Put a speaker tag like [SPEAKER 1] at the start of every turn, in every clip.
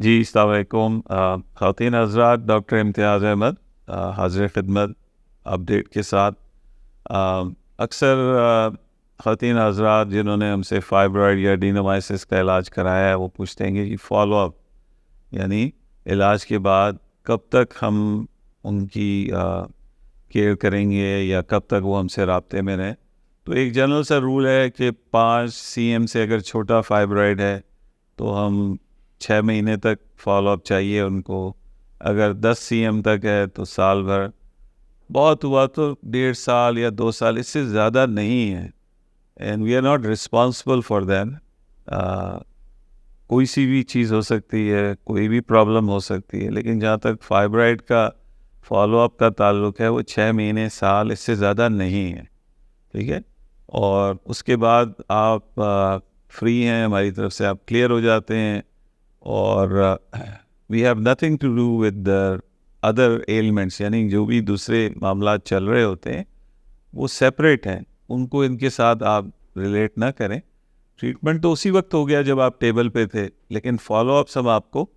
[SPEAKER 1] जी, अस्सलाम वालेकुम। ख़वातीन हज़रात, डॉक्टर इम्तियाज़ अहमद हाज़िर ख़िदमत अपडेट के साथ। अक्सर ख़वातीन हज़रात जिन्होंने हमसे फाइब्रॉइड या एडिनोमाइसिस का इलाज कराया है, वो पूछते हैं कि फ़ॉलो अप यानी इलाज के बाद कब तक हम उनकी केयर करेंगे या कब तक वो हमसे राब्ते में रहें। तो एक जनरल सा रूल है कि 5 सीएम से अगर छोटा फाइब्रॉइड है तो हम 6 महीने तक फॉलोअप चाहिए उनको। अगर 10 सीएम तक है तो साल भर, बहुत हुआ तो 1.5 साल या 2 साल, इससे ज़्यादा नहीं है। And we are not responsible for them. कोई सी भी चीज़ हो सकती है, कोई भी प्रॉब्लम हो सकती है, लेकिन जहाँ तक फाइब्रॉइड का फॉलोअप का ताल्लुक है वो 6 महीने, साल, इससे ज़्यादा नहीं है। ठीक है। और उसके बाद आप फ्री हैं, हमारी तरफ से आप क्लियर हो जाते हैं। और we have nothing to do with other elements, यानी जो भी दूसरे मामला चल रहे होते हैं वो सेपरेट हैं, उनको इनके साथ आप रिलेट ना करें। ट्रीटमेंट तो उसी वक्त हो गया जब आप टेबल पे थे, लेकिन फॉलोअप्स हम आपको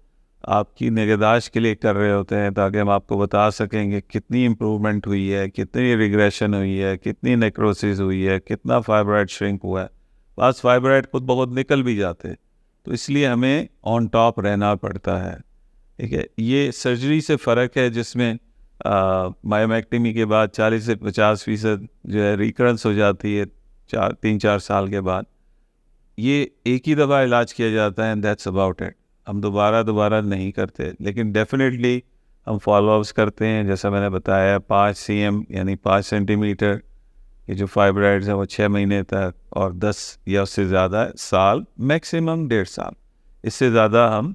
[SPEAKER 1] आपकी निगहदाश्त के लिए कर रहे होते हैं ताकि हम आपको बता सकेंगे कितनी इम्प्रूवमेंट हुई है, कितनी रिग्रेशन हुई है, कितनी नेक्रोसिस हुई है, कितना फाइब्रॉइड श्रिंक हुआ है। बस फाइब्रॉइड खुद बहुत निकल भी जाते हैं, तो इसलिए हमें ऑन टॉप रहना पड़ता है। ठीक है। ये सर्जरी से फ़र्क है जिसमें मायोमेक्टमी के बाद 40 से 50% जो है रिकरेंस हो जाती है 3-4 साल के बाद। ये एक ही दफ़ा इलाज किया जाता है एंड दैट्स अबाउट इट। हम दोबारा नहीं करते, लेकिन डेफिनेटली हम फॉलोअप्स करते हैं। जैसा मैंने बताया 5 सीएम यानी 5 सेंटीमीटर, ये जो फाइब्रॉइड्स हैं वो 6 महीने तक, और 10 या उससे ज़्यादा साल, मैक्सिमम 1.5 साल। इससे ज़्यादा हम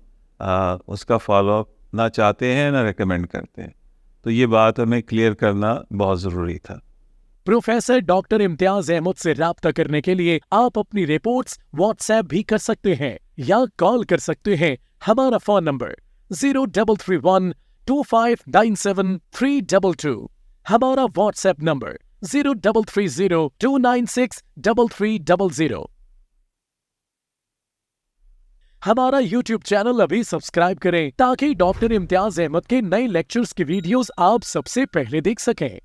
[SPEAKER 1] उसका फॉलोअप ना चाहते हैं ना रेकमेंड करते हैं। तो ये बात हमें क्लियर करना बहुत ज़रूरी था।
[SPEAKER 2] प्रोफेसर डॉक्टर इम्तियाज अहमद से राब्ता करने के लिए आप अपनी रिपोर्ट्स व्हाट्सएप भी कर सकते हैं या कॉल कर सकते हैं। हमारा फोन नंबर 03312597 322। हमारा व्हाट्सएप नंबर 033029633300। हमारा यूट्यूब चैनल अभी सब्सक्राइब करें ताकि डॉक्टर इम्तियाज अहमद के नए लेक्चर्स की वीडियोस आप सबसे पहले देख सकें।